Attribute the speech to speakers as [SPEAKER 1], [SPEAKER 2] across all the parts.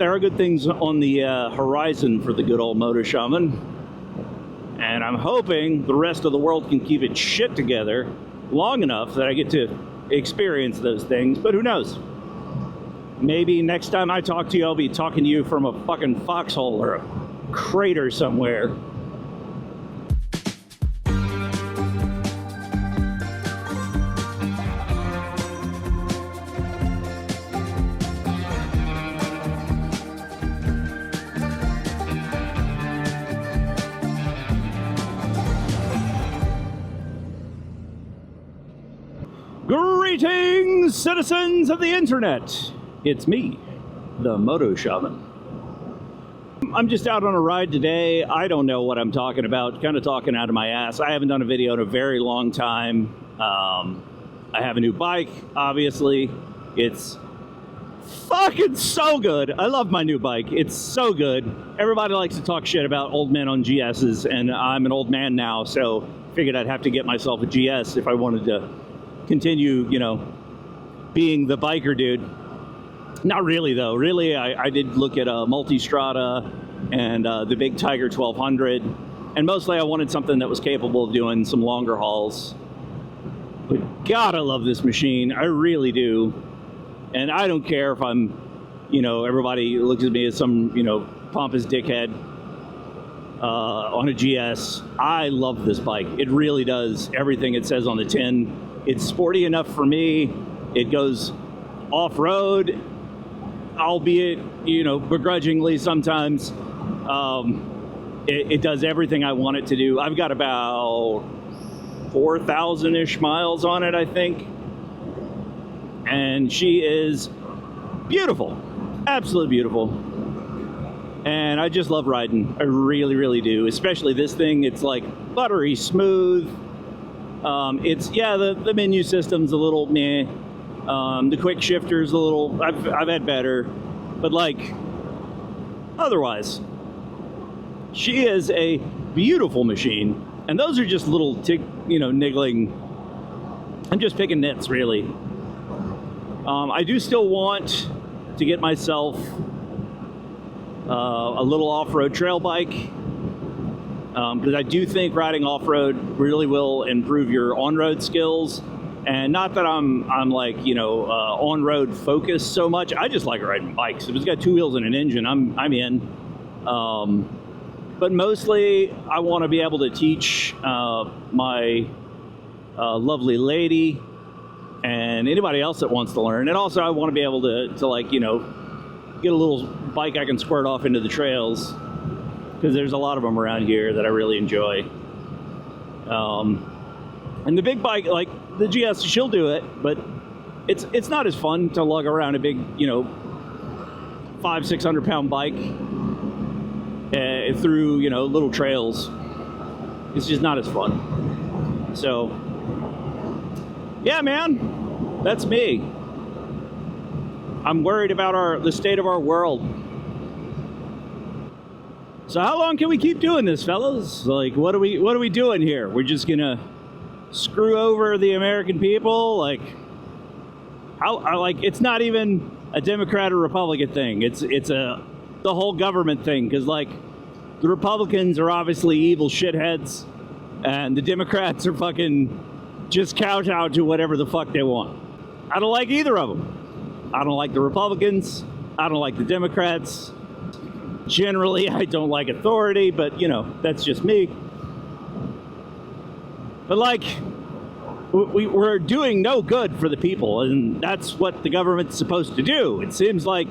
[SPEAKER 1] There are good things on the horizon for the good old Moto Shaman, and I'm hoping the rest of the world can keep its shit together long enough that I get to experience those things, but who knows? Maybe next time I talk to you, I'll be talking to you from a fucking foxhole or a crater somewhere. Greetings, citizens of the internet. It's me, the Moto Shaman. I'm just out on a ride today. I don't know what I'm talking about, kind of talking out of my ass. I haven't done a video in a very long time. I have a new bike, obviously. It's fucking so good. I love my new bike. It's so good. Everybody likes to talk shit about old men on GSs, and I'm an old man now, so figured I'd have to get myself a GS if I wanted to continue, being the biker dude. Not really, though. Really, I did look at a Multistrada and the big Tiger 1200, and mostly I wanted something that was capable of doing some longer hauls. But God, I love this machine. I really do. And I don't care if I'm, everybody looks at me as some, pompous dickhead on a GS. I love this bike. It really does everything it says on the tin. It's sporty enough for me. It goes off-road, albeit, begrudgingly sometimes. It does everything I want it to do. I've got about 4,000-ish miles on it, I think. And she is beautiful. Absolutely beautiful. And I just love riding. I really, really do. Especially this thing. It's like buttery smooth. The menu system's a little meh. The quick shifter's a little, I've had better, but otherwise, she is a beautiful machine. And those are just little niggling. I'm just picking nits, really. I do still want to get myself a little off-road trail bike. Because I do think riding off-road really will improve your on-road skills. And not that I'm on-road focused so much. I just like riding bikes. If it's got two wheels and an engine, I'm in. But mostly, I want to be able to teach my lovely lady and anybody else that wants to learn. And also, I want to be able to get a little bike I can squirt off into the trails, because there's a lot of them around here that I really enjoy. And the big bike, like the GS, she'll do it, but it's not as fun to lug around a big, 500-600 pound bike through, little trails. It's just not as fun. So, yeah, man, that's me. I'm worried about the state of our world. So how long can we keep doing this, fellas? What are we doing here? We're just gonna screw over the American people? It's not even a Democrat or Republican thing. It's the whole government thing. Because the Republicans are obviously evil shitheads, and the Democrats are fucking just kowtow to whatever the fuck they want. I don't like either of them. I don't like the Republicans. I don't like the Democrats. Generally, I don't like authority, but, that's just me. But, we're doing no good for the people, and that's what the government's supposed to do. It seems like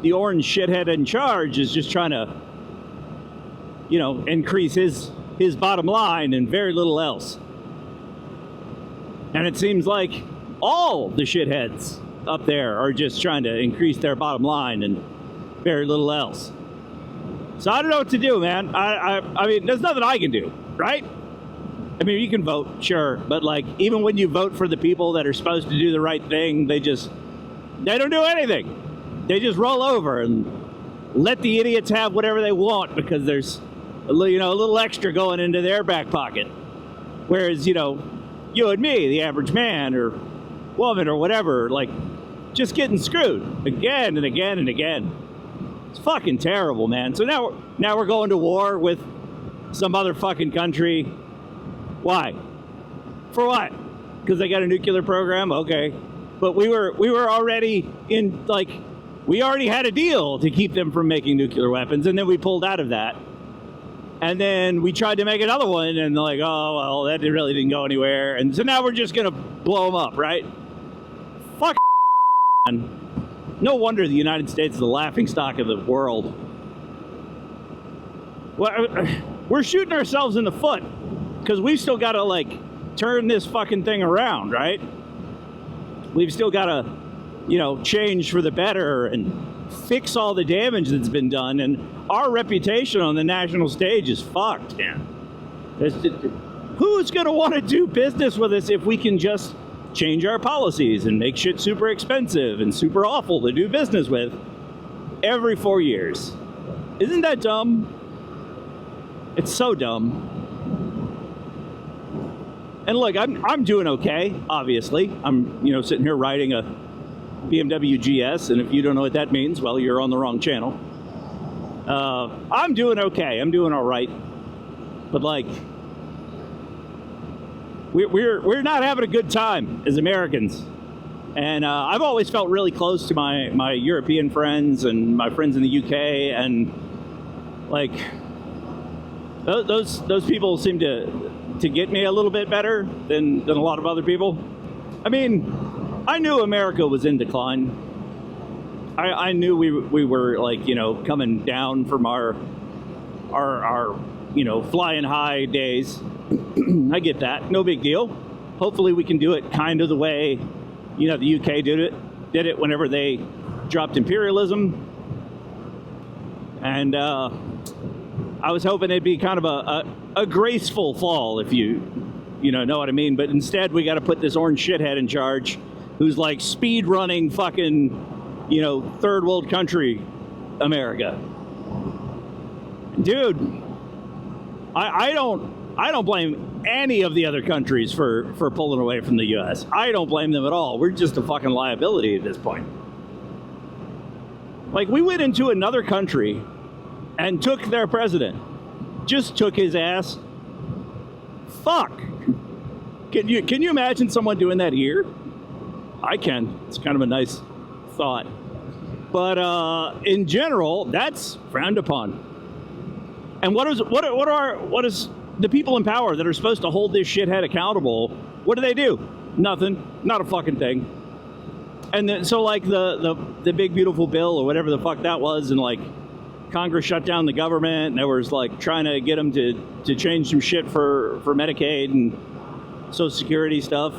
[SPEAKER 1] the orange shithead in charge is just trying to, increase his bottom line and very little else. And it seems like all the shitheads up there are just trying to increase their bottom line and very little else. So I don't know what to do, man. I mean, there's nothing I can do, right? I mean, you can vote, sure, but even when you vote for the people that are supposed to do the right thing, they don't do anything. They just roll over and let the idiots have whatever they want because there's a little extra going into their back pocket. Whereas, you and me, the average man or woman or whatever, just getting screwed again and again and again. It's fucking terrible, man. So now we're going to war with some other fucking country. Why? For what? Because they got a nuclear program? Okay. But we were already in, like, we already had a deal to keep them from making nuclear weapons, and then we pulled out of that. And then we tried to make another one, and they're like, oh, well, that really didn't go anywhere. And so now we're just going to blow them up, right? Fuck, man. No wonder the United States is the laughingstock of the world. Well, we're shooting ourselves in the foot, because we've still got to, like, turn this fucking thing around, right? We've still got to, you know, change for the better and fix all the damage that's been done. And our reputation on the national stage is fucked, man. Who's going to want to do business with us if we can just change our policies and make shit super expensive and super awful to do business with every 4 years? Isn't that dumb? It's so dumb. And look, I'm doing okay, obviously. I'm, you know, sitting here riding a BMW GS, and if you don't know what that means, well, you're on the wrong channel. I'm doing okay. I'm doing all right. But, like, we're not having a good time as Americans. And I've always felt really close to my European friends and my friends in the UK, and, like, those people seem to get me a little bit better than a lot of other people. I mean, I knew America was in decline. I knew we were, like, you know, coming down from our you know, flying high days. I get that. No big deal. Hopefully we can do it kind of the way, you know, the UK did it whenever they dropped imperialism. And I was hoping it'd be kind of a graceful fall, if you know what I mean. But instead, we got to put this orange shithead in charge, who's like speed running fucking, you know, third world country America. Dude, I don't blame any of the other countries for pulling away from the U.S. I don't blame them at all. We're just a fucking liability at this point. Like, we went into another country and took their president. Just took his ass. Fuck. Can you imagine someone doing that here? I can. It's kind of a nice thought. But in general, that's frowned upon. And what is the people in power that are supposed to hold this shithead accountable? What do? Nothing. Not a fucking thing. And then, so, like, the big beautiful bill or whatever the fuck that was, and, like, Congress shut down the government, and there was, like, trying to get them to change some shit for Medicaid and Social Security stuff.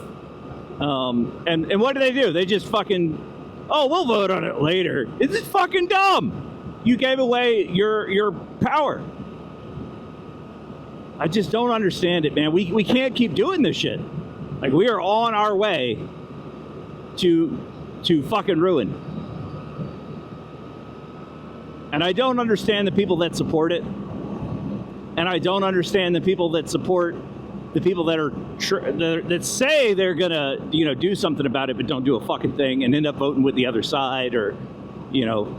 [SPEAKER 1] And what do? They just fucking, oh, we'll vote on it later. It's just fucking dumb. You gave away your power. I just don't understand it, man. We can't keep doing this shit. Like, we are on our way to fucking ruin. And I don't understand the people that support it. And I don't understand the people that support the people that say they're gonna, you know, do something about it, but don't do a fucking thing and end up voting with the other side, or, you know,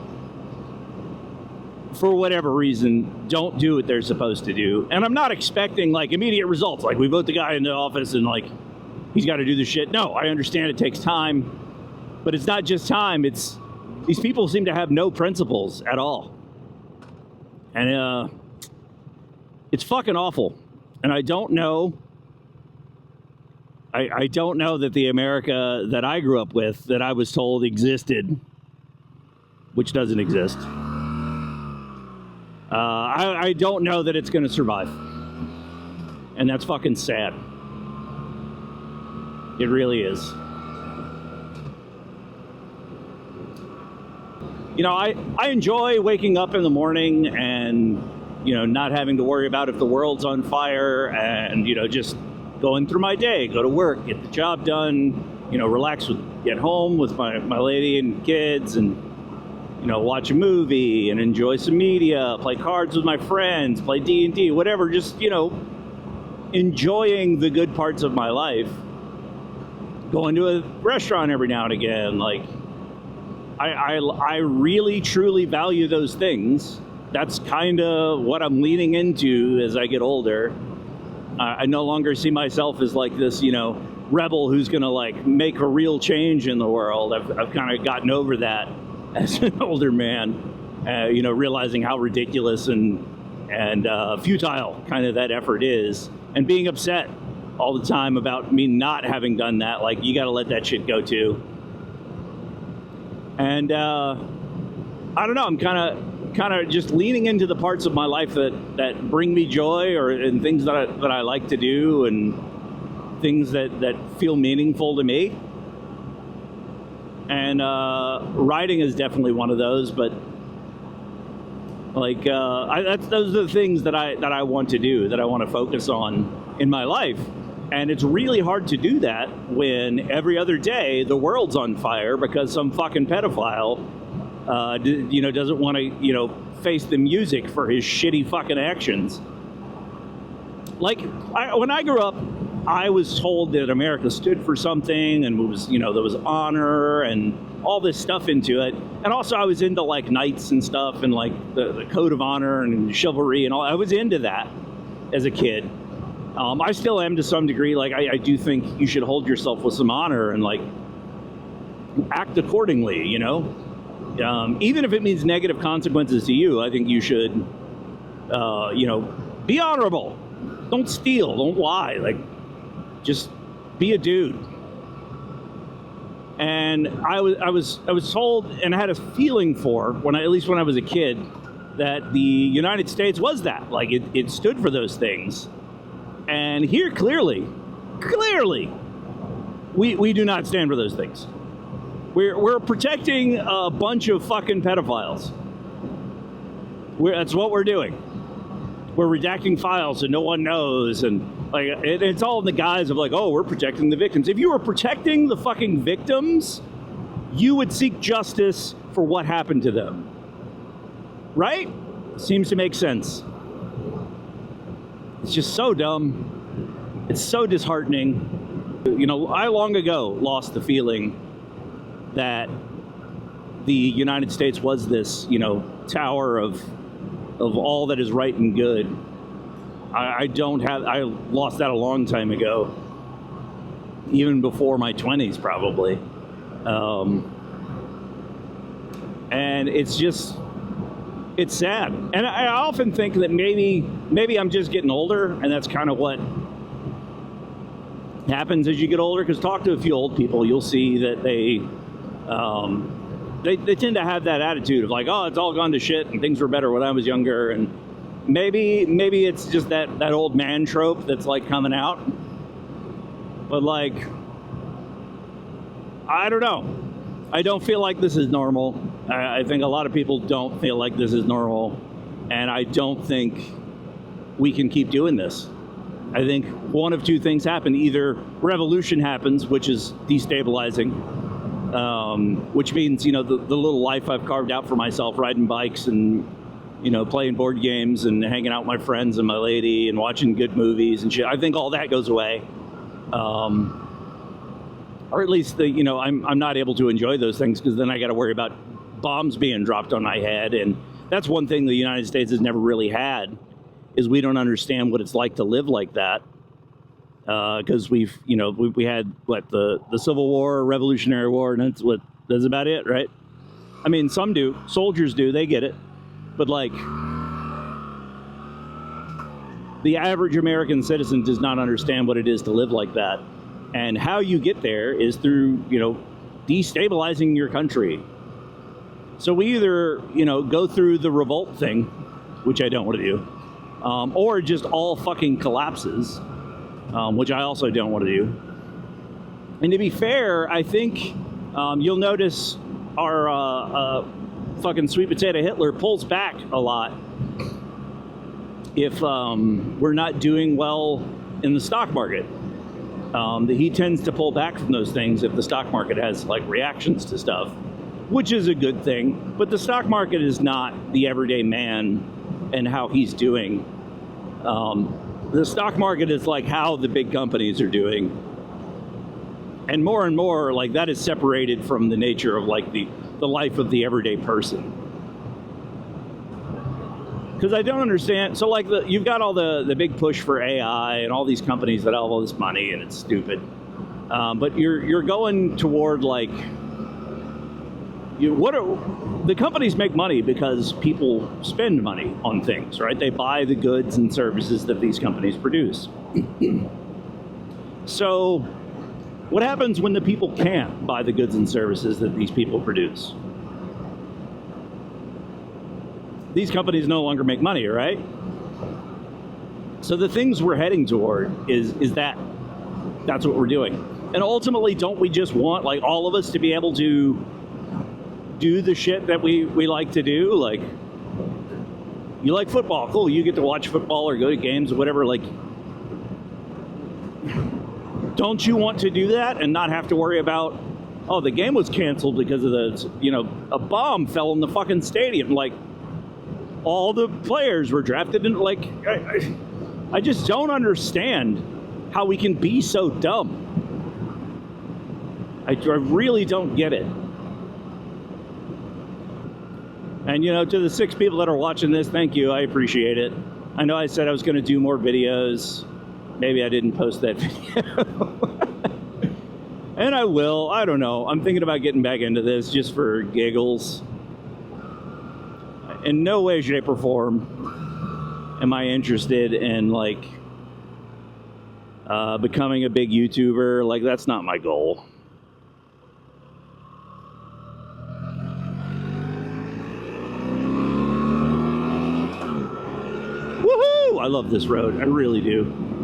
[SPEAKER 1] for whatever reason, don't do what they're supposed to do. And I'm not expecting, like, immediate results. Like, we vote the guy into office and, like, he's got to do the shit. No, I understand it takes time. But it's not just time. It's, these people seem to have no principles at all. And it's fucking awful. And I don't know. I don't know that the America that I grew up with, that I was told existed, which doesn't exist. I don't know that it's going to survive. And that's fucking sad. It really is. You know, I enjoy waking up in the morning and, you know, not having to worry about if the world's on fire, and, you know, just going through my day, go to work, get the job done, you know, relax, get home with my lady and kids, and, you know, watch a movie and enjoy some media, play cards with my friends, play D&D, whatever, just, you know, enjoying the good parts of my life. Going to a restaurant every now and again, like, I really truly value those things. That's kind of what I'm leaning into as I get older. I no longer see myself as like this, rebel who's going to like make a real change in the world. I've kind of gotten over that as an older man, realizing how ridiculous and futile kind of that effort is, and being upset all the time about me not having done that. Like, you got to let that shit go too. And I don't know. I'm kind of just leaning into the parts of my life that bring me joy, and things that I like to do, and things that feel meaningful to me. And writing is definitely one of those. But like, those are the things that I want to do, that I want to focus on in my life. And it's really hard to do that when every other day the world's on fire because some fucking pedophile, doesn't want to, face the music for his shitty fucking actions. Like, when I grew up, I was told that America stood for something, and was, there was honor and all this stuff into it. And also I was into like knights and stuff, and like the code of honor and chivalry and all. I was into that as a kid. I still am to some degree. Like, I do think you should hold yourself with some honor and like act accordingly, even if it means negative consequences to you. I think you should, be honorable. Don't steal, don't lie. Like, just be a dude. And I was told, and I had a feeling for, at least when I was a kid, that the United States was that. Like, it stood for those things. And here, clearly, we do not stand for those things. We're protecting a bunch of fucking pedophiles. That's what we're doing. We're redacting files so no one knows, and like it's all in the guise of like, oh, we're protecting the victims. If you were protecting the fucking victims, you would seek justice for what happened to them. Right? Seems to make sense. It's just so dumb. It's so disheartening. I long ago lost the feeling that the United States was this, tower of all that is right and good. I lost that a long time ago, even before my 20s probably. And it's sad. And I often think that maybe I'm just getting older, and that's kind of what happens as you get older. Because talk to a few old people, you'll see that they tend to have that attitude of like, oh, it's all gone to shit and things were better when I was younger. And maybe it's just that old man trope that's like coming out. But like, I don't know. I don't feel like this is normal. I think a lot of people don't feel like this is normal. And I don't think we can keep doing this. I think one of two things happen. Either revolution happens, which is destabilizing, which means, the little life I've carved out for myself, riding bikes and, playing board games and hanging out with my friends and my lady and watching good movies and shit. I think all that goes away. Or at least, I'm not able to enjoy those things because then I got to worry about bombs being dropped on my head. And that's one thing the United States has never really had, is we don't understand what it's like to live like that. Because we had the Civil War, Revolutionary War, and that's about it, right? I mean, some do, soldiers do, they get it, but like the average American citizen does not understand what it is to live like that, and how you get there is through destabilizing your country. So we either go through the revolt thing, which I don't want to do, or just all fucking collapses. Which I also don't want to do. And to be fair, I think you'll notice our fucking sweet potato Hitler pulls back a lot if we're not doing well in the stock market. He tends to pull back from those things if the stock market has like reactions to stuff, which is a good thing. But the stock market is not the everyday man and how he's doing. The stock market is like how the big companies are doing. And more like that is separated from the nature of like the the life of the everyday person. Because I don't understand. So, like, you've got all the big push for AI and all these companies that have all this money, and it's stupid. But you're going toward, like, the companies make money because people spend money on things, right? They buy the goods and services that these companies produce. So, what happens when the people can't buy the goods and services that these people produce? These companies no longer make money, right? So the things we're heading toward is that's what we're doing. And ultimately, don't we just want, like, all of us to be able to do the shit that we like to do? Like, you like football, cool, you get to watch football or go to games or whatever. Like, don't you want to do that and not have to worry about, oh, the game was canceled because of a bomb fell in the fucking stadium? Like, all the players were drafted in. Like, I just don't understand how we can be so dumb. I really don't get it. And, to the 6 people that are watching this, thank you. I appreciate it. I know I said I was going to do more videos. Maybe I didn't post that video. And I will. I don't know. I'm thinking about getting back into this just for giggles. In no way, shape, or form am I interested in, like, becoming a big YouTuber. Like, that's not my goal. Woohoo! I love this road. I really do.